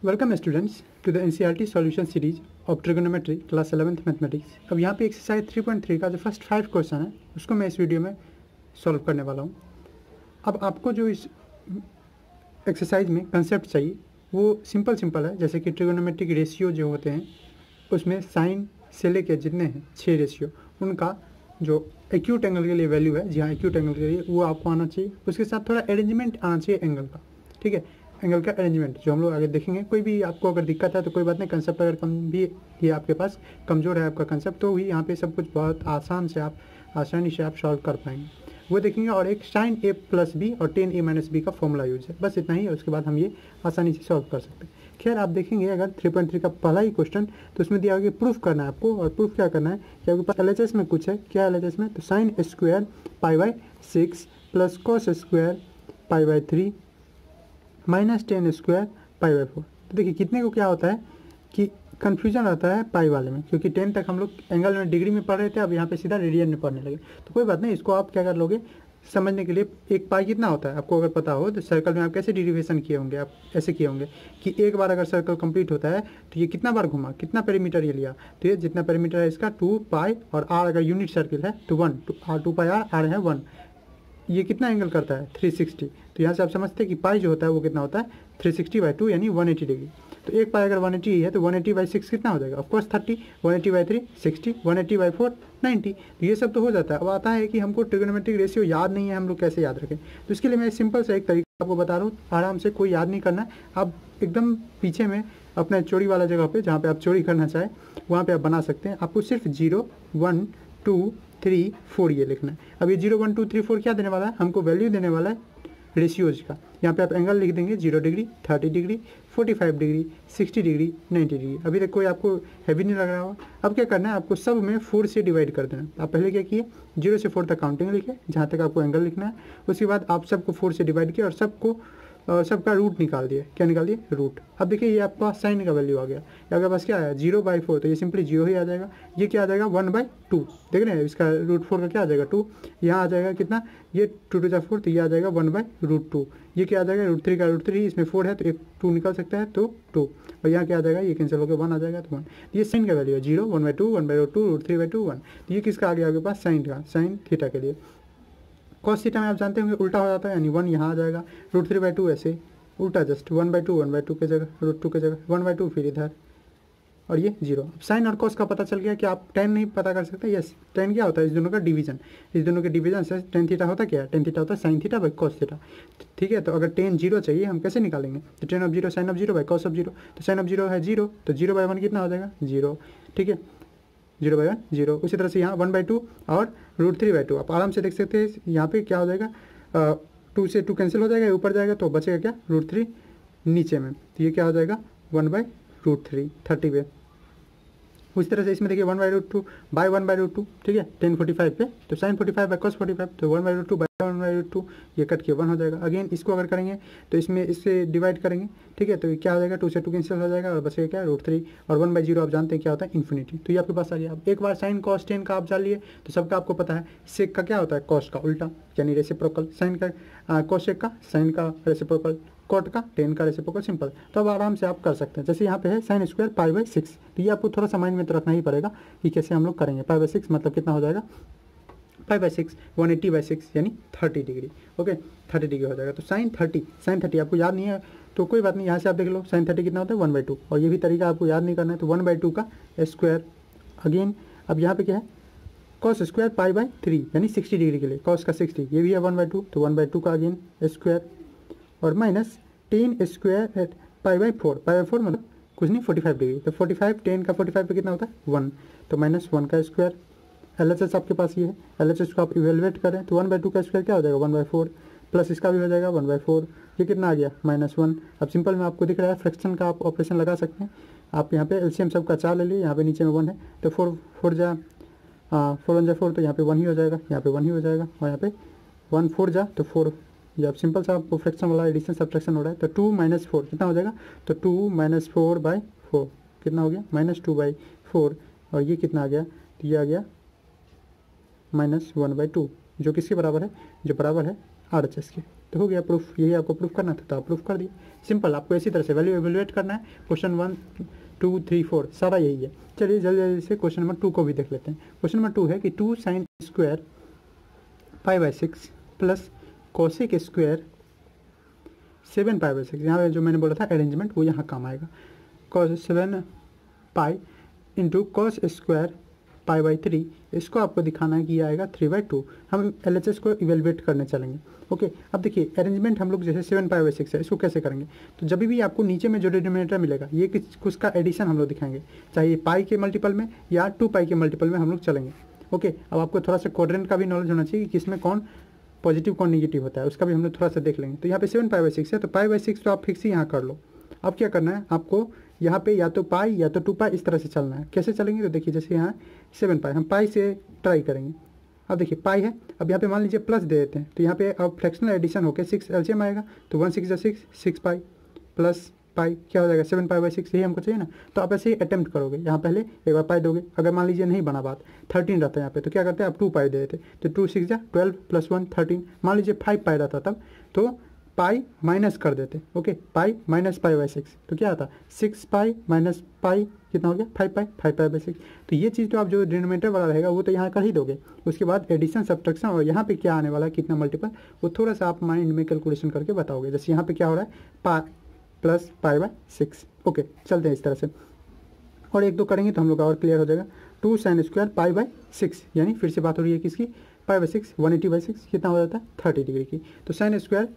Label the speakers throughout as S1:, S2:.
S1: Welcome students to the NCERT solution series of trigonometry class 11th mathematics. अब यहाँ पे exercise 3.3 का जो फर्स्ट 5 क्वेश्चन है उसको मैं इस वीडियो में सॉल्व करने वाला हूँ। अब आपको जो इस एक्सरसाइज में कंसेप्ट चाहिए वो सिंपल है, जैसे कि ट्रिगोनोमेट्रिक रेशियो जो होते हैं उसमें साइन से लेके जितने हैं 6 रेशियो उनका जो एक्यूट एंगल के लिए वैल्यू है, जी हाँ एक्यूट एंगल के लिए वो आपको आना चाहिए। उसके साथ थोड़ा अरेंजमेंट आना चाहिए एंगल का, ठीक है, एंगल का अरेंजमेंट जो हम लोग आगे देखेंगे। कोई भी आपको अगर दिक्कत है तो कोई बात नहीं, कंसेप्ट अगर कम भी ये आपके पास कमज़ोर है आपका कंसेप्ट तो भी यहाँ पे सब कुछ बहुत आसानी से आप सॉल्व कर पाएंगे, वो देखेंगे। और एक साइन ए प्लस बी और टेन ए माइनस बी का फॉर्मूला यूज है, बस इतना ही है। उसके बाद हम ये आसानी से सॉल्व कर सकते हैं। खैर आप देखेंगे अगर 3.3 का पहला ही क्वेश्चन तो उसमें दिया होगा प्रूफ करना है आपको, और प्रूफ क्या करना है कि आपके पास LHS में कुछ है। क्या LHS में? तो sine square π/6 plus cos square π/3 minus tan square π/4। तो देखिए कितने को क्या होता है कि कन्फ्यूजन रहता है पाई वाले में, क्योंकि 10 तक हम लोग एंगल में डिग्री में पढ़ रहे थे, अब यहाँ पे सीधा रेडियन में पढ़ने लगे। तो कोई बात नहीं, इसको आप क्या कर लोगे समझने के लिए। एक पाई कितना होता है आपको अगर पता हो तो सर्कल में आप कैसे डिरिवेशन किए होंगे, आप ऐसे किए होंगे कि एक बार अगर सर्कल कंप्लीट होता है तो ये कितना बार घुमा, कितना पेरीमीटर ये लिया, तो ये जितना पेरीमीटर है इसका 2 पाई और r अगर यूनिट सर्किल है तो 1 2 पाई r है 1। ये कितना एंगल करता है 360। तो यहाँ से आप समझते हैं कि पाई जो होता है वो कितना होता है 360/2 यानी 180 डिग्री। तो एक पाई अगर 180 है तो 180/6 कितना हो जाएगा, ऑफकोर्स 30, 180/3 60, 180/4 90। तो ये सब तो हो जाता है। अब आता है कि हमको ट्रिगोनोमेट्रिक रेशियो याद नहीं है, हम लोग कैसे याद रखें। तो इसके लिए मैं सिंपल सा एक तरीका आपको बता रहा हूँ, आराम से, कोई याद नहीं करना है। आप एकदम पीछे में अपने चोरी वाला जगह पे जहाँ पे आप चोरी करना चाहें वहाँ पे आप बना सकते हैं। आपको सिर्फ 0 1 2 3 4 ये लिखना है। अब ये 0 1 2 3 4 क्या देने वाला है, हमको वैल्यू देने वाला है रेशियोज का। यहाँ पे आप एंगल लिख देंगे 0 degree 30 degree 45 degree 60 degree 90 degree. अभी तक कोई आपको हैवी नहीं लग रहा हो। अब क्या करना है, आपको सब में 4 से डिवाइड कर देना। आप पहले क्या किए 0 से 4 तक काउंटिंग लिखे, जहाँ तक आपको एंगल लिखना है। उसके बाद आप सबको 4 से डिवाइड किया और सबका रूट निकाल दिया। क्या निकाल दिए, रूट। अब देखिए ये आपका साइन का वैल्यू आ गया, आपके पास क्या आया 0/4, तो ये सिंपली 0 ही आ जाएगा। ये क्या आ जाएगा 1/2, देख रहे हैं इसका √4 का क्या आ जाएगा 2। यहाँ आ जाएगा कितना, ये 2 to the 4, तो ये आ जाएगा 1/√2। ये क्या आ जाएगा √3 का √3, इसमें 4 है तो एक 2 निकल सकता है तो 2। और यहाँ क्या आ जाएगा, ये कैंसिल होकर 1 आ जाएगा तो 1। ये साइन का वैल्यू है 0 1/2 1/2 √3/2 1। तो ये किसका आ गया आपके पास, साइन का, साइन थीटा के लिए। कॉस थीटा में आप जानते होंगे उल्टा हो जाता है, यानी 1 यहाँ आ जाएगा, √3/2 ऐसे उल्टा जस्ट 1/2 के जगह √2 के जगह 1/2 फिर इधर, और ये 0। अब साइन और कॉस का पता चल गया कि आप tan नहीं पता कर सकते। यस, tan क्या होता है, इस दोनों का डिवीजन, इस दोनों के डिवीजन से tan थीटा होता क्या है, tan थीटा होता है sin theta by cos theta, ठीक है। तो अगर tan 0 चाहिए हम कैसे निकालेंगे, तो tan of 0 sin of 0 by cos of 0। तो sin ऑफ 0 है 0, तो 0/1 कितना हो जाएगा 0, ठीक है, 0/1 0। उसी तरह से यहाँ 1/2 और √3/2 आप आराम से देख सकते हैं। यहाँ पे क्या हो जाएगा 2 से 2 कैंसिल हो जाएगा, ऊपर जाएगा तो बचेगा क्या √3 नीचे में, तो ये क्या हो जाएगा 1/√3 30 पे। उसी तरह से इसमें देखिए 1/√2 बाय 1/√2, ठीक है, tan 45 पे, तो sin 45 बाई cos 45, तो 1/√2 बाय 1/√2, ये कट के 1 हो जाएगा। अगेन इसको अगर करेंगे तो इसमें इससे डिवाइड करेंगे, ठीक है, तो ये क्या हो जाएगा 2 से 2 कैंसिल हो जाएगा और बचेगा क्या √3, और 1/0 आप जानते हैं क्या होता है इन्फिनिटी। तो ये आपके पास आ गया। अब एक बार साइन कॉस टेन का आप जान लिए तो सबका आपको पता है। सेक का क्या होता है, कॉस का उल्टा यानी रेसिप्रोकल, साइन का कॉसेक का साइन का रेसिप्रोकल, कॉट का टेन का रेसिप्रोकल, सिंपल। तो अब आराम से आप कर सकते हैं। जैसे यहाँ पे है sin स्क्वायर π/6, तो ये आपको थोड़ा सा माइंड में तो रखना ही पड़ेगा कि कैसे हम लोग करेंगे। π/6 मतलब कितना हो जाएगा, π/6 180/6 यानी 30 डिग्री, ओके 30 डिग्री हो जाएगा। तो sin 30 आपको याद नहीं है तो कोई बात नहीं, यहाँ से आप देख लो sin 30 कितना होता है 1/2, और ये भी तरीका आपको याद नहीं करना है तो 1/2 का स्क्वायर। अगेन अब यहाँ पे क्या है cos स्क्वायर π/3 यानी 60 डिग्री के लिए cos का 60, ये भी है 1/2, तो 1/2 का अगेन स्क्वायर, और माइनस tan स्क्वायर π/4 मतलब कुछ नहीं 45 डिग्री, तो 45 tan का 45 पे कितना होता है 1, तो -1 का स्क्वायर। LHS आपके पास ये है, LHS को आप इवेलुएट करें तो 1/2 का स्क्वायर क्या हो जाएगा 1/4, प्लस इसका भी हो जाएगा 1/4, ये कितना आ गया -1। अब सिंपल में आपको दिख रहा है फ्रैक्शन का आप ऑपरेशन लगा सकते हैं। आप यहाँ पे एलसीएम सबका 4 ले लिए, यहाँ पे नीचे में 1 है तो 4 1 जा 4, तो यहाँ पे 1 ही हो जाएगा, यहाँ पे 1 ही हो जाएगा, और यहाँ पे 1 4 जा तो 4। ये आप सिंपल सा आपको फ्रैक्शन वाला एडिशन सब्ट्रैक्शन हो रहा है। तो 2 - 4 कितना हो जाएगा, तो 2 - 4/4 कितना हो गया -2/4, और ये कितना आ गया, तो ये आ गया -1/2, जो किसके बराबर है, जो बराबर है RHS के। तो हो गया प्रूफ, यही आपको प्रूफ करना था तो आप प्रूफ कर दिए। सिंपल, आपको इसी तरह से वैल्यू एवेलुएट करना है। क्वेश्चन 1 2 3 4 सारा यही है। चलिए जल्दी जल्दी से क्वेश्चन नंबर 2 को भी देख लेते हैं। क्वेश्चन नंबर 2 है कि 2 sin square π/6 plus cosec square 7 π/6। यहाँ पे जो मैंने बोला था अरेंजमेंट वो यहाँ काम आएगा। cos 7 pi into cos square π/3, इसको आपको दिखाना है कि ये आएगा 3/2। हम LHS को इवेलुएट करने चलेंगे। ओके, अब देखिए अरेंजमेंट हम लोग जैसे 7 π/6 है, इसको कैसे करेंगे? तो जब भी आपको नीचे में जो डिनोमिनेटर मिलेगा ये कुछ का एडिशन हम लोग दिखाएंगे, चाहे ये पाई के मल्टीपल में या 2 पाई के मल्टीपल में हम लोग चलेंगे। ओके, अब आपको थोड़ा सा क्वाड्रेंट का भी नॉलेज होना चाहिए कि किसमें कौन पॉजिटिव कौन निगेटिव होता है, उसका भी हम लोग थोड़ा सा देख लेंगे। तो यहाँ पे 7 π/6 है, तो π/6 तो आप फिक्स ही यहाँ कर लो। अब क्या करना है आपको, यहाँ पे या तो पाई या तो 2 पाई इस तरह से चलना है। कैसे चलेंगे? तो देखिए जैसे यहाँ 7 पाई, हम पाई से ट्राई करेंगे। अब देखिए पाई है, अब यहाँ पे मान लीजिए प्लस दे देते हैं, तो यहाँ पे अब फ्रैक्शनल एडिशन होकर 6 LCM आएगा, तो 1 6 6 6 पाई प्लस पाई क्या हो जाएगा 7 π/6, यही हमको चाहिए ना। तो आप ऐसे ही अटेम्प्ट करोगे, यहाँ पहले एक बार पाई दोगे। अगर मान लीजिए नहीं बना बात, 13 रहता है यहाँ पे, तो क्या करते हैं आप 2 पाई दे देते, तो 2 6 12 प्लस 1 13। मान लीजिए 5 पाई रहता तब, तो पाई माइनस कर देते। ओके, पाई माइनस π/6, तो क्या आता 6 पाई माइनस पाई कितना हो गया 5 पाई 5 π/6। तो ये चीज़ तो आप जो डिनोमिनेटर वाला रहेगा वो तो यहाँ कर ही दोगे। उसके बाद एडिशन सब्ट्रैक्शन और यहाँ पे क्या आने वाला है कितना मल्टीपल, वो थोड़ा सा आप माइंड में कैलकुलेशन करके बताओगे। जैसे यहाँ पे क्या हो रहा है पाई प्लस π/6। ओके, चलते हैं इस तरह से, और एक दो करेंगे तो हम लोग और क्लियर हो जाएगा। 2 sin स्क्वायर π/6, यानी फिर से बात हो रही है किसकी, π/6 180/6 कितना हो जाता है 30 डिग्री की। तो sin स्क्वायर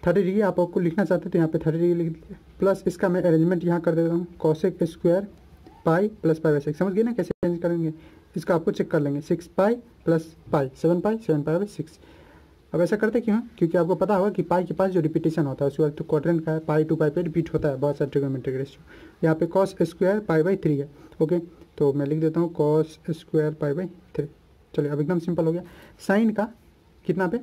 S1: 30 डिग्री आपको लिखना चाहते हैं तो यहाँ पे 30 डिग्री लिख दीजिए, प्लस इसका मैं अरेंजमेंट यहाँ कर देता हूँ कोसेक स्क्वायर पाई प्लस π/6। समझ गए ना कैसे अरेंज करेंगे? इसका आपको चेक कर लेंगे, 6 पाई प्लस पाई 7 पाई 7 π/6। अब ऐसा करते क्यों? क्योंकि आपको पता होगा कि पाई के पास जो रिपीटेशन होता है उसके बाद तो क्वाड्रेंट का है, पाई 2 पाई पे रिपीट होता है बहुत सारे ट्रिग्नोमेट्रिक रेशियो। यहाँ पे कॉस स्क्वायर π/3 है। ओके, तो मैं लिख देता हूँ कॉस स्क्वायर π/3। चलिए अब एकदम सिंपल हो गया। साइन का कितना पे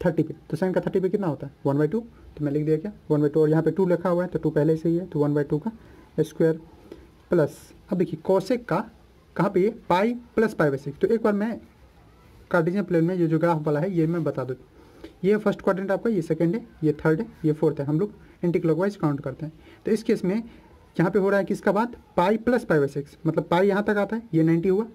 S1: 30 पे, तो साइन का 30 पे कितना होता है 1/2, तो मैं लिख दिया क्या 1/2, और यहाँ पे 2 लिखा हुआ है तो 2 पहले से ही है, तो 1/2 का स्क्वायर प्लस। अब देखिए कॉसेक का कहाँ पे ये पाई प्लस π/6, तो एक बार मैं कार्टेशियन प्लेन में ये जो ग्राफ वाला है ये मैं बता दूँ। ये फर्स्ट क्वाड्रेंट आपका, ये सेकंड है, ये थर्ड है, ये फोर्थ है। हम लोग एंटी क्लॉकवाइज काउंट करते हैं। तो इस केस में यहाँ पे हो रहा है किसका बात, पाई प्लस π/6, मतलब पाई यहाँ तक आता है, ये 90 हुआ,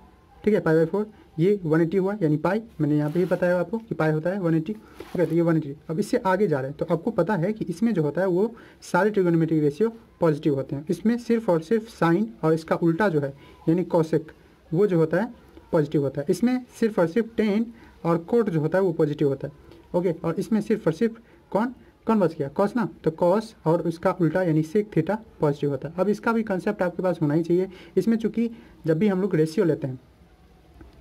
S1: ठीक है, π/4, ये 180 हुआ, यानी पाई मैंने यहाँ पे ही बताया आपको कि पाई होता है 180। ठीक है, तो ये 180। अब इससे आगे जा रहे हैं तो आपको पता है कि इसमें जो होता है वो सारे ट्रिग्नोमेट्रिक रेशियो पॉजिटिव होते हैं। इसमें सिर्फ और सिर्फ साइन और इसका उल्टा जो है यानी कॉसेक वो जो होता है पॉजिटिव होता है। इसमें सिर्फ और सिर्फ टेन और कोट जो होता है वो पॉजिटिव होता है। ओके, और इसमें सिर्फ और सिर्फ कौन बच गया, कॉस ना, तो कॉस और उसका उल्टा यानी सेक थीटा पॉजिटिव होता है। अब इसका भी कंसेप्ट आपके पास होना ही चाहिए। इसमें चूंकि जब भी हम लोग रेशियो लेते हैं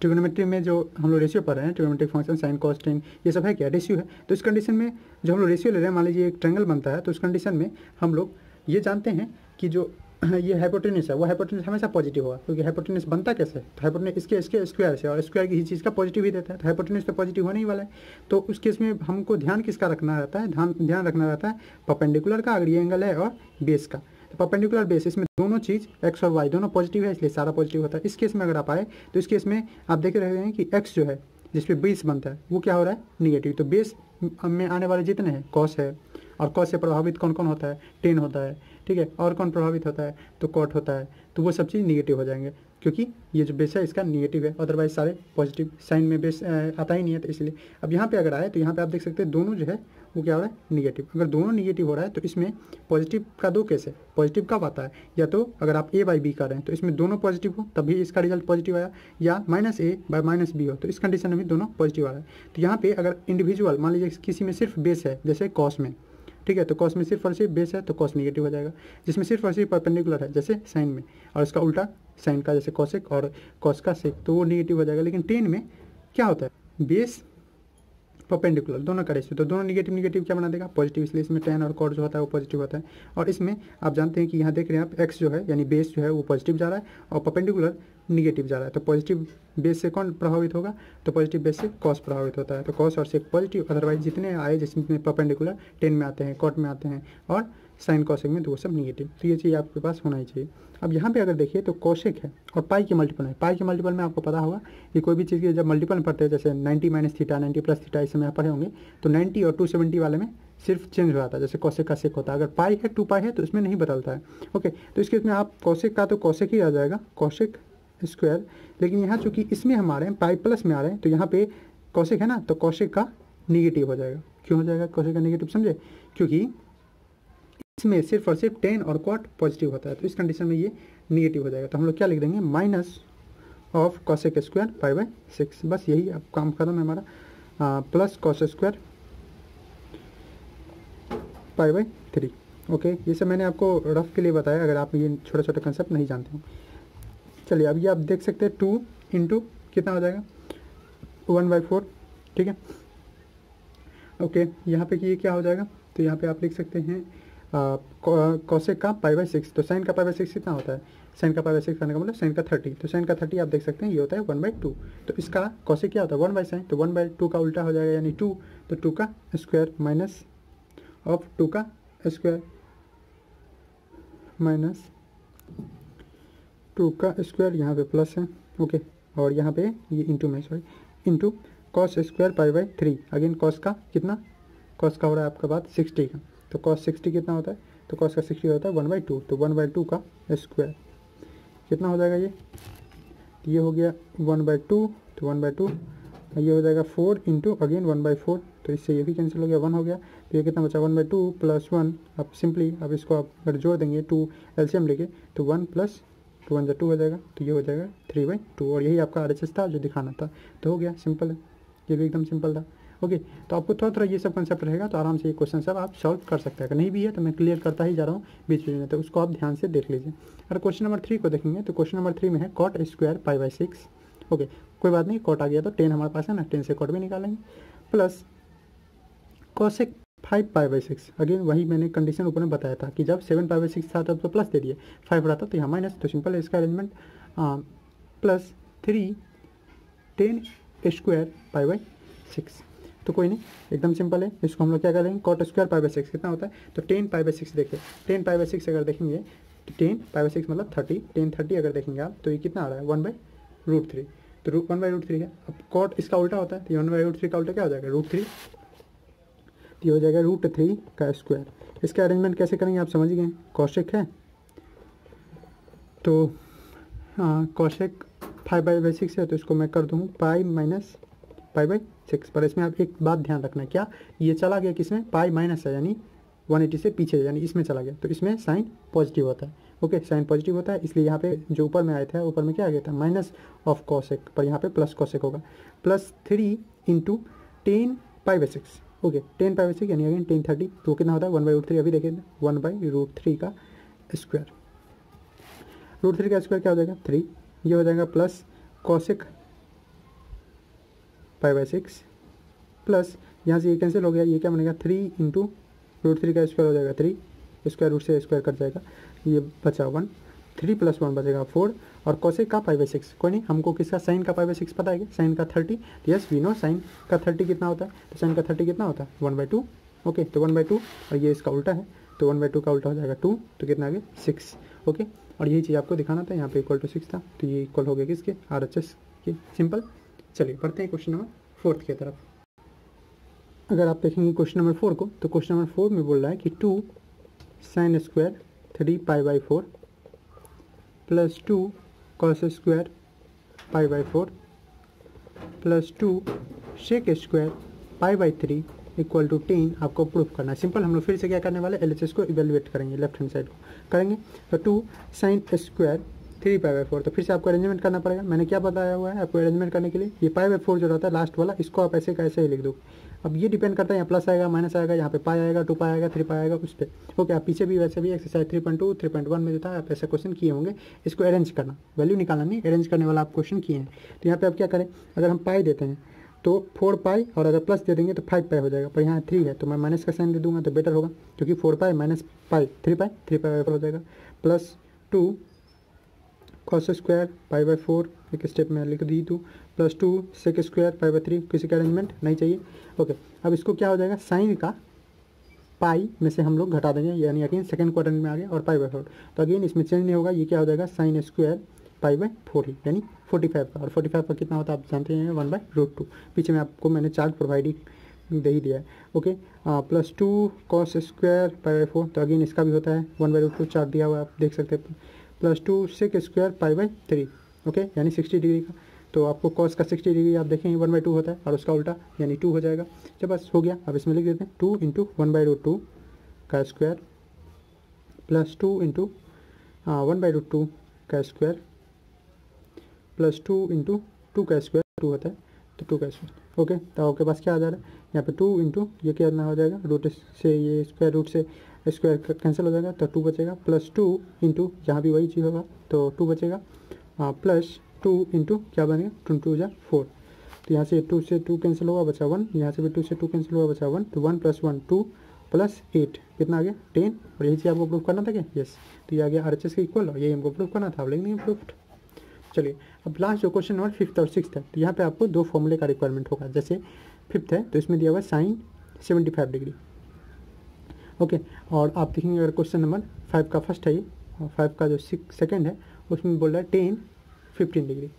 S1: ट्रिग्नोमेट्री में, जो हम लोग रेशियो पढ़ रहे हैं trigonometric function sine cos tan ये सब है क्या, रेशियो है। तो इस कंडीशन में जो हम लोग रेशियो ले रहे हैं, मान लीजिए एक ट्रायंगल बनता है, तो उस कंडीशन में हम लोग ये जानते हैं कि जो ये हाइपोटेनस है वो हाइपोटेनस हमेशा पॉजिटिव होगा, क्योंकि हाइपोटेनस बनता कैसे है, तो हाइपोटेनस इसके स्क्वायर से, और स्क्वायर की ही चीज़ का पॉजिटिव ही देता है, तो हाइपोटेनस तो पॉजिटिव होने ही वाला है। तो उस केस में हमको ध्यान किसका रखना रहता है, ध्यान रखना रहता है परपेंडिकुलर का, अगर ये एंगल है, और बेस का। तो परपेंडिकुलर बेस, इसमें दोनों चीज़ एक्स और वाई दोनों पॉजिटिव है, इसलिए सारा पॉजिटिव होता है। इस केस में अगर आप आए तो इस केस में आप देख रहे हैं कि एक्स जो है जिसपे बेस बनता है वो क्या हो रहा है निगेटिव। तो बेस में आने वाले जितने हैं कॉस है, और कॉस से प्रभावित कौन कौन होता है, टेन होता है, ठीक है, और कौन प्रभावित होता है तो कॉट होता है। तो वो सब चीज़ निगेटिव हो जाएंगे, क्योंकि ये जो बेस है इसका निगेटिव है, अदरवाइज सारे पॉजिटिव। साइन में बेस आता ही नहीं है, तो इसलिए अब यहाँ पे अगर आए तो यहाँ पे आप देख सकते हैं दोनों जो है वो क्या हो रहा है निगेटिव। अगर दोनों निगेटिव हो रहा है तो इसमें पॉजिटिव का दो केस है। पॉजिटिव कब आता है, या तो अगर आप a/b कर रहे हैं तो इसमें दोनों पॉजिटिव हो तभी इसका रिजल्ट पॉजिटिव आया, या -a/-b हो तो इस कंडीशन में भी दोनों पॉजिटिव आ रहा है। तो यहाँ पे अगर इंडिविजुअल मान लीजिए किसी में सिर्फ बेस है, जैसे कॉस में, ठीक है, तो कॉस में सिर्फ और सिर्फ बेस है तो कॉस निगेटिव हो जाएगा। जिसमें सिर्फ और सिर्फ परपेंडिकुलर है जैसे साइन में, और इसका उल्टा साइन का जैसे कॉसेक और कॉस का सेक, तो वो निगेटिव हो जाएगा। लेकिन टेन में क्या होता है, बेस परपेंडिकुलर दोनों का रेशियो, तो दोनों निगेटिव क्या बना देगा पॉजिटिव, इसलिए इसमें टेन और कॉट जो होता है वो पॉजिटिव होता है। और इसमें आप जानते हैं कि यहाँ देख रहे हैं आप एक्स जो है यानी बेस जो है वो पॉजिटिव जा रहा है और परपेंडिकुलर निगेटिव जा रहा है। तो पॉजिटिव बेस से कौन प्रभावित होगा, तो पॉजिटिव बेस से कॉस प्रभावित होता है। तो कॉस और सेक पॉजिटिव, अदरवाइज जितने आए जिसमें परपेंडिकुलर टेन में आते हैं, कॉट में आते हैं और साइन कॉसेक में तो वो सब निगेटिव, तो ये चीज़ आपके पास होना ही चाहिए। अब यहाँ पे अगर देखिए तो कॉसेक है और पाई के मल्टीपल है, पाई के मल्टीपल में आपको पता होगा कि कोई भी चीज़ की जब मल्टीपल में पढ़ते हैं, जैसे 90 माइनस थीटा, 90 प्लस थीटा, इस समय आप पढ़े होंगे, तो 90 और 270 वाले में सिर्फ चेंज हो जाता है, जैसे कॉसेक का सेक होता है। अगर पाई है 2 पाई है तो इसमें नहीं बदलता है। ओके, तो इसके इसमें आप कॉसेक का तो कॉसेक ही आ जाएगा, कॉसेक स्क्वायर। लेकिन यहाँ चूंकि इसमें हम आ रहे हैं पाई प्लस में आ रहे हैं, तो यहाँ पे कॉसेक है ना, तो कॉसेक का निगेटिव हो जाएगा। क्यों हो जाएगा कॉसेक का निगेटिव, समझे? क्योंकि इसमें सिर्फ और सिर्फ टेन और क्वाट पॉजिटिव होता है, तो इस कंडीशन में ये निगेटिव हो जाएगा। तो हम लोग क्या लिख देंगे, minus of cosec square pi by 6। बस यही अब काम खत्म है हमारा, plus cos square pi by 3। Okay, ये सब मैंने आपको रफ के लिए बताया, अगर आप ये छोटे छोटे कंसेप्ट नहीं जानते हो। चलिए, अब ये आप देख सकते हैं 2 इंटू कितना हो जाएगा 1/4, ठीक है। ओके, यहाँ पे ये क्या हो जाएगा, तो यहाँ पे आप लिख सकते हैं कॉसेक का पाई बाई 6, तो साइन का पाई बाई 6 कितना होता है, साइन का पाई बाई 6 करने का मतलब साइन का 30, तो साइन का 30 आप देख सकते हैं ये होता है 1/2। तो इसका कॉसेक क्या होता है 1/sin, तो 1/2 का उल्टा हो जाएगा यानी 2, तो 2 का स्क्वायर माइनस ऑफ 2 का स्क्वायर माइनस 2 का स्क्वायर, यहाँ पे प्लस है। ओके, और यहाँ पे ये इंटू में, sorry, into cos square pi by 3। Again cos का कितना, कॉस का हो रहा है आपका बात 60 का, तो कॉस 60 कितना होता है, तो कॉस का 60 होता है 1/2, तो 1/2 का स्क्वायर कितना हो जाएगा, ये हो गया 1/2, तो 1/2, ये हो जाएगा 4 इंटू अगेन 1/4, तो इससे ये भी कैंसिल हो गया, 1 हो गया, तो ये कितना बचा 1/2 प्लस 1। अब सिंपली अब इसको आप अगर जोड़ देंगे 2 एलसीएम लेके, तो 1 प्लस 2 1 2 हो जाएगा, तो ये हो जाएगा 3/2, और यही आपका RHS था जो दिखाना था, तो हो गया, सिंपल है, ये भी एकदम सिंपल था। ओके, तो आपको थोड़ा थोड़ा ये सब कंसेप्ट रहेगा, तो आराम से ये क्वेश्चन सब आप सॉल्व कर सकते हैं। अगर नहीं भी है तो मैं क्लियर करता ही जा रहा हूँ बीच बीच में, तो उसको आप ध्यान से देख लीजिए। अगर क्वेश्चन नंबर 3 को देखेंगे, तो क्वेश्चन नंबर 3 में है cot square pi by 6। Okay, कोई बात नहीं, कॉट आ गया तो 10 हमारे पास है ना, 10 से कॉट भी निकालेंगे, plus cosec 5 pi by 6। Again वही मैंने कंडीशन ऊपर में बताया था कि जब 7 पाई बाई 6 था तब तो प्लस दे दिए, 5 रहा था तो यहाँ माइनस, तो सिंपल है इसका arrangement, plus 3 10 square pi by 6। तो कोई नहीं, एकदम सिंपल है, इसको हम लोग क्या करेंगे, कॉट स्क्वायर पाई बाई 6 कितना होता है, तो 10 पाई बाई 6 देखिए, 10 पाई बाई 6 अगर देखेंगे तो 10 पाई बाई 6 मतलब 30, 10 अगर देखेंगे आप, तो ये कितना आ रहा है 1/√3, तो 1/√3 है। अब कॉट इसका उल्टा होता है, तो 1/√3 का उल्टा क्या हो जाएगा √3, तो ये हो जाएगा √3 का स्क्वायर। इसका अरेंजमेंट कैसे करेंगे आप समझ गए, कॉसेक है तो कॉसेक 5/6 है, तो इसको मैं कर दूँ पाई माइनस पाई बाई 6। पर इसमें आप एक बात ध्यान रखना, क्या ये चला गया किसमें, पाई माइनस है यानी 180 से पीछे, यानी इसमें चला गया, तो इसमें साइन पॉजिटिव होता है। ओके, साइन पॉजिटिव होता है, इसलिए यहाँ पे जो ऊपर में आया था, ऊपर में क्या आ गया था माइनस ऑफ कॉसेक, पर यहाँ पे प्लस कॉसेक होगा, plus 3 into 10 pi by 6। Okay, 10 pi by 6 यानी अगेन 10 30, तो कितना होता है 1/√3, अभी देखिए 1/√3 का स्क्वायर, √3 का स्क्वायर क्या हो जाएगा 3, ये हो जाएगा plus cosec pi by 6, plus यहाँ से ये कैंसिल हो गया, ये क्या बनेगा 3 इंटू √3 का स्क्वायर हो जाएगा 3, स्क्वायर रूट से स्क्वायर कट जाएगा, ये बचा 1, 3 + 1 बचेगा 4, और कॉसेक का पाई बाई 6, कोई नहीं, हमको किसका साइन का पाई बाई 6 पता है कि साइन का 30, यस वी नो साइन का 30 कितना होता है, तो साइन का 30 कितना होता है 1/2। ओके, तो 1/2, और ये इसका उल्टा है, तो 1/2 का उल्टा हो जाएगा 2, तो कितना आ गया 6। ओके, और यही चीज़ आपको दिखाना था, यहाँ पे इक्वल टू 6 था, तो ये इक्वल हो गया किसके, RHS के, सिंपल। चलिए बढ़ते हैं क्वेश्चन नंबर 4 की तरफ। अगर आप देखेंगे क्वेश्चन नंबर 4 को, तो क्वेश्चन नंबर 4 में बोल रहा है कि 2 sin square 3 pi by 4 plus 2 cos square pi by 4 plus 2 sec square pi by 3 equal to 10 आपको प्रूफ करना है। सिंपल, हम लोग फिर से क्या करने वाले, LHS को इवेल्युएट करेंगे, लेफ्ट हैंड साइड को करेंगे, तो 2 sin स्क्वायर 3 पाई बाई 4, तो फिर से आपको अरेंजमेंट करना पड़ेगा। मैंने क्या बताया हुआ है आपको अरेंजमेंट करने के लिए, ये पाई बाई 4 जो रहता है लास्ट वाला, इसको आप ऐसे का ऐसे ही लिख दो। अब ये डिपेंड करता है, यहाँ प्लस आएगा माइनस आएगा, यहाँ पे पाई आएगा, 2 पाई आएगा, 3 पाई आएगा, उस पर। ओके, आप पीछे भी वैसे भी एक्सरसाइज 3.2 3.1 में जो था आप ऐसे क्वेश्चन किए होंगे, इसको अरेंज करना, वैल्यू निकालना नहीं, अरेंज करने वाला आप क्वेश्चन किए हैं। तो यहाँ पे आप क्या करें, अगर हम पाई देते हैं तो 4 पाई, और अगर प्लस दे देंगे तो 5 पाई हो जाएगा, पर यहाँ 3 है तो मैं माइनस का साइन दे दूंगा तो बेटर होगा, क्योंकि 4 पाई माइनस पाई 3 पाई हो जाएगा, plus 2 cos square pi by 4, एक स्टेप में लिख दी तू, plus 2 sec square pi by 3, किसी का अरेंजमेंट नहीं चाहिए। ओके, अब इसको क्या हो जाएगा, साइन का पाई में से हम लोग घटा देंगे, यानी अगेन सेकंड क्वाड्रेंट में आ गया और पाई बाई 4, तो अगेन इसमें चेंज नहीं होगा, ये क्या हो जाएगा साइन स्क्वायर पाई बाई 4 ही, यानी 45 का, और 45 का कितना होता है आप जानते हैं 1/√2। पीछे में आपको मैंने चार्ट प्रोवाइड दे ही दिया है। Okay, +2 cos square pi by 4, तो अगेन इसका भी होता है 1/√2, चार्ट दिया हुआ है आप देख सकते हैं। +2 sec square pi by 3, okay, यानी 60 डिग्री का, तो आपको cos का 60 डिग्री आप देखेंगे 1/2 होता है, और उसका उल्टा यानी 2 हो जाएगा। जब बस हो गया, अब इसमें लिख देते हैं 2 × 1/√2 का स्क्वायर +2 × 1/√2 का स्क्वायर +2 × 2 का स्क्वायर, 2 होता है तो 2 का स्क्वायर। ओके, तो आपके पास क्या आ जा रहा है यहाँ पे 2 × ये कितना हो जाएगा, रूट से ये स्क्वायर रूट से स्क्वायर कैंसिल हो जाएगा, तो 2 बचेगा, +2 × यहाँ भी वही चीज़ होगा तो 2 बचेगा, +2 × क्या बनेगा 2 × 2 = 4, तो यहाँ से 2 से 2 कैंसिल होगा बचा 1, यहाँ से भी 2 से 2 कैंसिल होगा बचा 1, तो 1 + 1 2 + 8 कितना आ गया 10, और यही चीज़ आपको प्रूफ करना था क्या, यस, तो ये आ गया RHS के इक्वल, और यही हमको प्रूफ करना था, आप लेंगे प्रूफ। चलिए अब लास्ट जो क्वेश्चन नंबर 5th और 6th है, तो यहाँ पे आपको 2 फॉर्मूले का रिक्वायरमेंट होगा। जैसे 5th है तो इसमें दिया हुआ है साइन 75 डिग्री, ओके, और आप देखेंगे अगर क्वेश्चन नंबर 5 का फर्स्ट है ये, और 5 का जो सेकंड है उसमें बोल रहा है 10 15 डिग्री,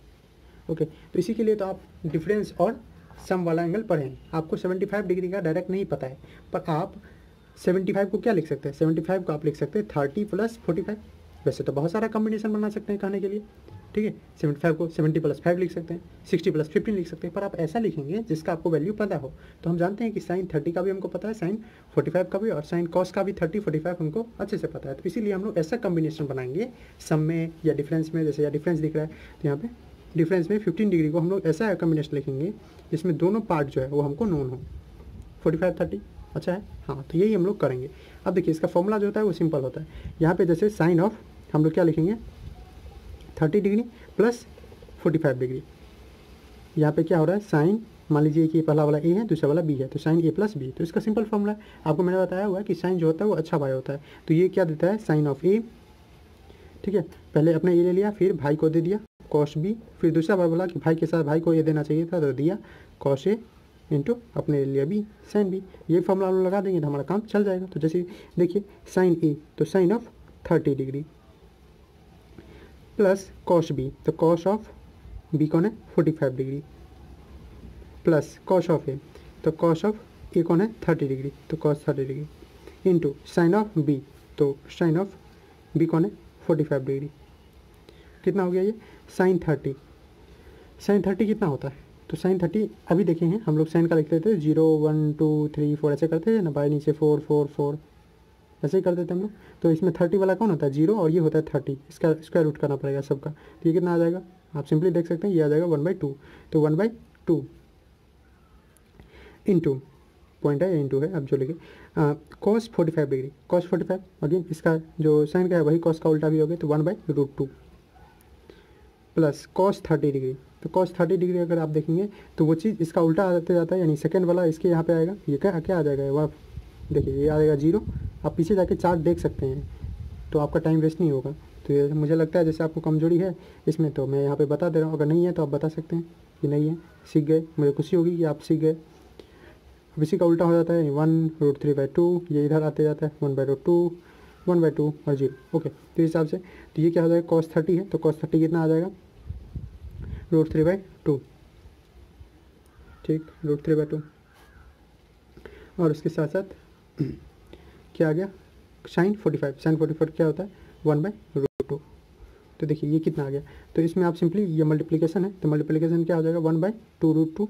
S1: ओके, तो इसी के लिए तो आप डिफरेंस और सम वाला एंगल पढ़ें। आपको 75 डिग्री का डायरेक्ट नहीं पता है, पर आप 75 को क्या लिख सकते हैं, 75 को आप लिख सकते हैं 30 + 45, वैसे तो बहुत सारा कॉम्बिनेशन बना सकते हैं कहने के लिए, ठीक है, 75 को 70 + 5 लिख सकते हैं, 60 + 15 लिख सकते हैं, पर आप ऐसा लिखेंगे जिसका आपको वैल्यू पता हो। तो हम जानते हैं कि साइन 30 का भी हमको पता है, साइन 45 का भी, और साइन कॉस का भी 30 45 हमको अच्छे से पता है, तो इसीलिए हम लोग ऐसा कॉम्बिनेशन बनाएंगे सम में या डिफरेंस में। जैसे या डिफरेंस दिख रहा है तो यहाँ पे डिफरेंस में 15 डिग्री को हम लोग ऐसा कॉम्बिनेशन लिखेंगे जिसमें दोनों पार्ट जो है वो हमको नोन हो, 45 30, अच्छा है, हाँ, तो यही हम लोग करेंगे। अब देखिए इसका फॉर्मूला जो होता है वो सिंपल होता है। यहाँ पे जैसे साइन ऑफ हम लोग क्या लिखेंगे 30 डिग्री + 45 डिग्री, यहाँ पे क्या हो रहा है साइन, मान लीजिए कि पहला वाला ए है दूसरा वाला बी है, तो साइन A + B, तो इसका सिंपल फॉर्मूला है, आपको मैंने बताया हुआ है कि साइन जो होता है वो अच्छा भाई होता है, तो ये क्या देता है साइन ऑफ A, ठीक है, पहले अपने ए ले लिया, फिर भाई को दे दिया cos B, फिर दूसरा बार बोला कि भाई के साथ भाई को ये देना चाहिए था तो दिया cos A × अपने ले लिया B साइन B, ये फॉर्मूला हम लोग लगा देंगे तो हमारा काम चल जाएगा। तो जैसे देखिए साइन A तो sine of 30 degree plus cos B, तो cos ऑफ B कौन है 45 डिग्री, प्लस cos ऑफ A, तो cos ऑफ A कौन है 30 डिग्री, तो cos 30 degree, into sine of B, तो साइन ऑफ B कौन है 45 डिग्री, कितना हो गया ये साइन 30, साइन 30 कितना होता है, तो साइन 30 अभी देखेंगे हम लोग साइन का लिख लेते थे 0 1 2 3 4 ऐसे करते थे ना, बाय नीचे 4 4 4 ऐसे ही कर देते हम लोग। तो इसमें 30 वाला कौन होता है 0, और ये होता है 30, इसका स्क्वायर रूट करना पड़ेगा सबका, तो ये कितना आ जाएगा आप सिंपली देख सकते हैं, ये आ जाएगा 1/2, तो 1/2 इंटू पॉइंट है इंटू है, अब जो लिखे cos 45 डिग्री, cos 45 अगेन इसका जो साइन का है वही cos का उल्टा भी हो गया, तो 1/√2 प्लस cos 30 डिग्री, तो cos 30 डिग्री अगर आप देखेंगे तो वो चीज़ इसका उल्टा आते जाता है, यानी सेकंड वाला इसके यहाँ पे आएगा, ये क्या आ जाएगा वह देखिए ये आ जाएगा 0, आप पीछे जाके चार्ट देख सकते हैं तो आपका टाइम वेस्ट नहीं होगा। तो ये मुझे लगता है जैसे आपको कमजोरी है इसमें, तो मैं यहाँ पे बता दे रहा हूँ, अगर नहीं है तो आप बता सकते हैं कि नहीं है, सीख गए, मुझे खुशी होगी कि आप सीख गए। अब इसी का उल्टा हो जाता है 1√3/2, ये इधर आते जाता है 1/2 1/2 और 0, ओके, तो इस हिसाब से तो ये क्या हो जाएगा cos 30 है, तो cos 30 कितना आ जाएगा √3/2, ठीक, √3/2, और उसके साथ साथ क्या आ गया साइन 45, साइन 45 क्या होता है 1/√2, तो देखिए ये कितना आ गया, तो इसमें आप सिंपली ये मल्टीप्लिकेशन है, तो मल्टीप्लिकेशन क्या हो जाएगा 1/2√2,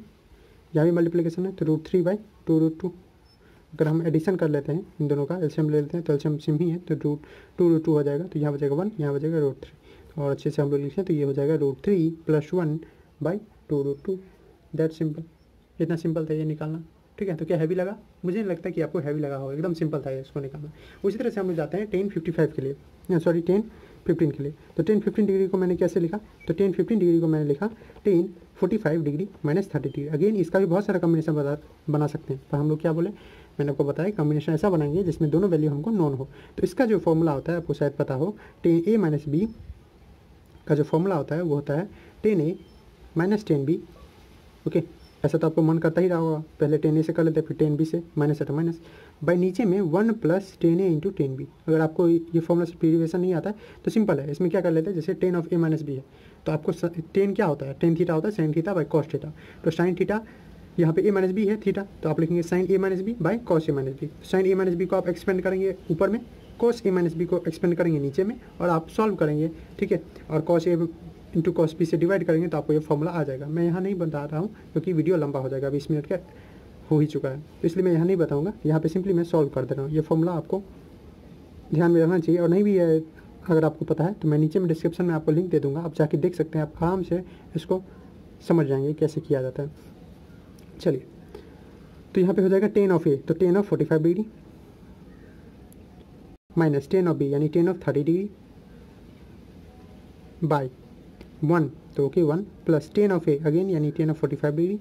S1: यहाँ भी मल्टीप्लिकेशन है तो √3/2√2, अगर हम एडिशन कर लेते हैं इन दोनों का एलसीएम ले लेते हैं तो एलसीएम सिम ही है, तो √2√2 हो जाएगा, तो यहाँ बचेगा 1, यहाँ बचेगा √3, और अच्छे से हम लोग लिखें तो ये हो जाएगा √3 + 1/2√2, दैट सिंपल, इतना सिंपल था ये निकालना, ठीक है। तो क्या हैवी लगा, मुझे नहीं लगता कि आपको हैवी लगा होगा, एकदम सिंपल था इसको निकालना। उसी तरह से हम लोग जाते हैं 10:55 के लिए, सॉरी 10:15 के लिए, तो 10:15 डिग्री को मैंने कैसे लिखा, तो 10:15 डिग्री को मैंने लिखा 10:45 डिग्री - 30 डिग्री, अगेन इसका भी बहुत सारा कॉम्बिनेशन बना सकते हैं, पर हम लोग क्या बोले मैंने आपको बताया कॉम्बिनेशन ऐसा बनाएंगे जिसमें दोनों वैल्यू हमको नोन हो। तो इसका जो फॉर्मूला होता है आपको शायद पता हो, 10a - b का जो फॉर्मूला होता है वो होता है 10a - 10b, ओके, ऐसा तो आपको मन करता ही रहा होगा, पहले 10a से कर लेते फिर 10b से, माइनस है तो माइनस बाई नीचे में 1 + 10a × 10b। अगर आपको ये फॉर्मूला से डेरिवेशन नहीं आता है तो सिंपल है, इसमें क्या कर लेते हैं, जैसे 10 of a - b है तो आपको 10 क्या होता है, tan थीटा होता है, sin theta by cos theta. तो sin थीटा यहाँ पे a - b है थीटा, तो आप लिखेंगे sin a - b by cos a - b। sin a - b को आप एक्सपेंड करेंगे ऊपर में, cos a - b को एक्सपेंड करेंगे नीचे में, और आप सॉल्व करेंगे, ठीक है, और cos a × cos b से डिवाइड करेंगे तो आपको ये फॉर्मूला आ जाएगा। मैं यहाँ नहीं बता रहा हूँ क्योंकि वीडियो लंबा हो जाएगा, 20 मिनट का हो ही चुका है, तो इसलिए मैं यहाँ नहीं बताऊँगा, यहाँ पे सिंपली मैं सॉल्व कर दे रहा हूँ। ये फॉर्मूला आपको ध्यान में रखना चाहिए, और नहीं भी है अगर आपको पता है तो मैं नीचे में डिस्क्रिप्शन में आपको लिंक दे दूँगा, आप जाके देख सकते हैं, आप आराम से इसको समझ जाएंगे कैसे किया जाता है। चलिए, तो यहाँ पे हो जाएगा tan of a, तो tan of 45 degree minus tan of b यानी tan of 30 डिग्री बाई 1, तो okay 1 plus tan of a again यानी tan of 45 degree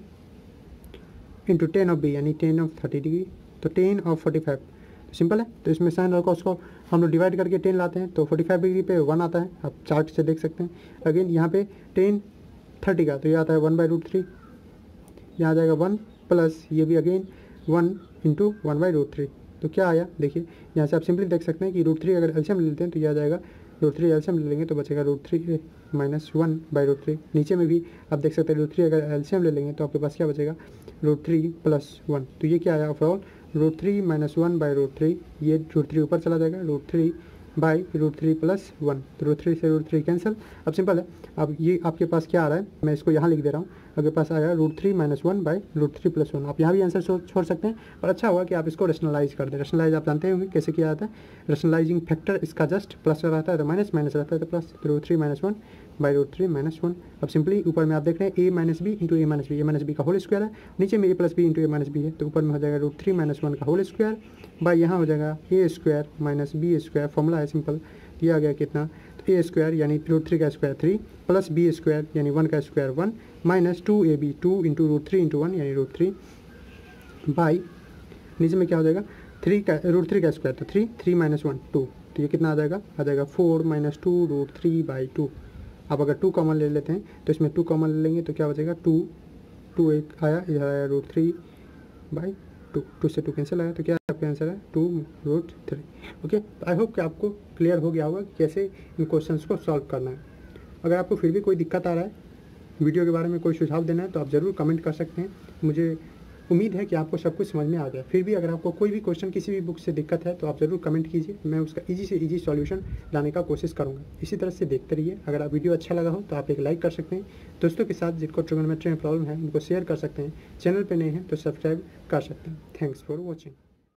S1: into tan of b यानी tan of 30 डिग्री, तो tan of 45, तो simple है, तो इसमें साइन और कॉस को हम लोग डिवाइड करके 10 लाते हैं तो 45 डिग्री पे 1 आता है, आप चार्ट से देख सकते हैं। अगेन यहाँ पे tan 30 का तो ये आता है 1/√3, यहाँ आ जाएगा 1 प्लस ये भी अगेन 1 × 1/√3, तो क्या आया देखिए, यहाँ से आप सिंपली देख सकते हैं कि √3 अगर एलसीएम ले लेते हैं तो यह आ जाएगा, √3 एलसीएम ले लेंगे तो बचेगा √3 माइनस 1/√3। नीचे में भी आप देख सकते हैं √3 अगर एलसीएम ले लेंगे तो आपके पास क्या बचेगा, √3 + 1, तो ये क्या आया ओवरऑल √3 - 1/√3, ये √3 ऊपर चला जाएगा, √3 बाई √3 + 1, तो √3 से √3 कैंसिल। अब सिंपल है, अब ये आपके पास क्या आ रहा है, मैं इसको यहाँ लिख दे रहा हूँ, आपके पास आया √3 - 1/√3 + 1। आप यहाँ भी आंसर छोड़ सकते हैं, और अच्छा होगा कि आप इसको रैशनलाइज कर दें। रैशनलाइज आप जानते होंगे कैसे किया जाता है, रैशनलाइजिंग फैक्टर इसका जस्ट प्लस रहता है तो माइनस, माइनस रहता है तो प्लस, तो √3 - 1/√3 - 1। अब सिंपली ऊपर में आप देख रहे हैं a - b × a - b का होल स्क्वायर है, नीचे में a + b × a - b है, तो ऊपर में हो जाएगा √3 - 1 का होल स्क्वायर बाई यहाँ हो जाएगा a² - b², फॉर्मूला है सिंपल, ये आ गया कितना, तो a² यानी √3 का स्क्वायर 3 प्लस b² यानी 1 का स्क्वायर 1 माइनस 2ab 2 × √3 × 1 यानी √3 बाई नीचे में क्या हो जाएगा, 3 का √3 का स्क्वायर तो 3 3 - 1 2, तो ये कितना आ जाएगा 4 - 2 √3/2। आप अगर 2 कॉमन ले लेते हैं तो इसमें 2 कॉमन ले लेंगे तो क्या बचेगा 2 एक आया, इधर आया √3/2, 2 से 2 कैंसिल आया, तो क्या आपका आंसर है 2√3। ओके, तो आई होप कि आपको क्लियर हो गया होगा कि कैसे इन क्वेश्चंस को सॉल्व करना है। अगर आपको फिर भी कोई दिक्कत आ रहा है, वीडियो के बारे में कोई सुझाव देना है तो आप ज़रूर कमेंट कर सकते हैं। मुझे उम्मीद है कि आपको सब कुछ समझ में आ गया। फिर भी अगर आपको कोई भी क्वेश्चन किसी भी बुक से दिक्कत है तो आप ज़रूर कमेंट कीजिए, मैं उसका ईजी से ईजी सॉल्यूशन लाने का कोशिश करूँगा। इसी तरह से देखते रहिए। अगर आप वीडियो अच्छा लगा हो तो आप एक लाइक कर सकते हैं, दोस्तों के साथ जिनको ट्रिगोनोमेट्री में प्रॉब्लम है उनको शेयर कर सकते हैं, चैनल पर नए हैं तो सब्सक्राइब कर सकते हैं। Thanks for watching.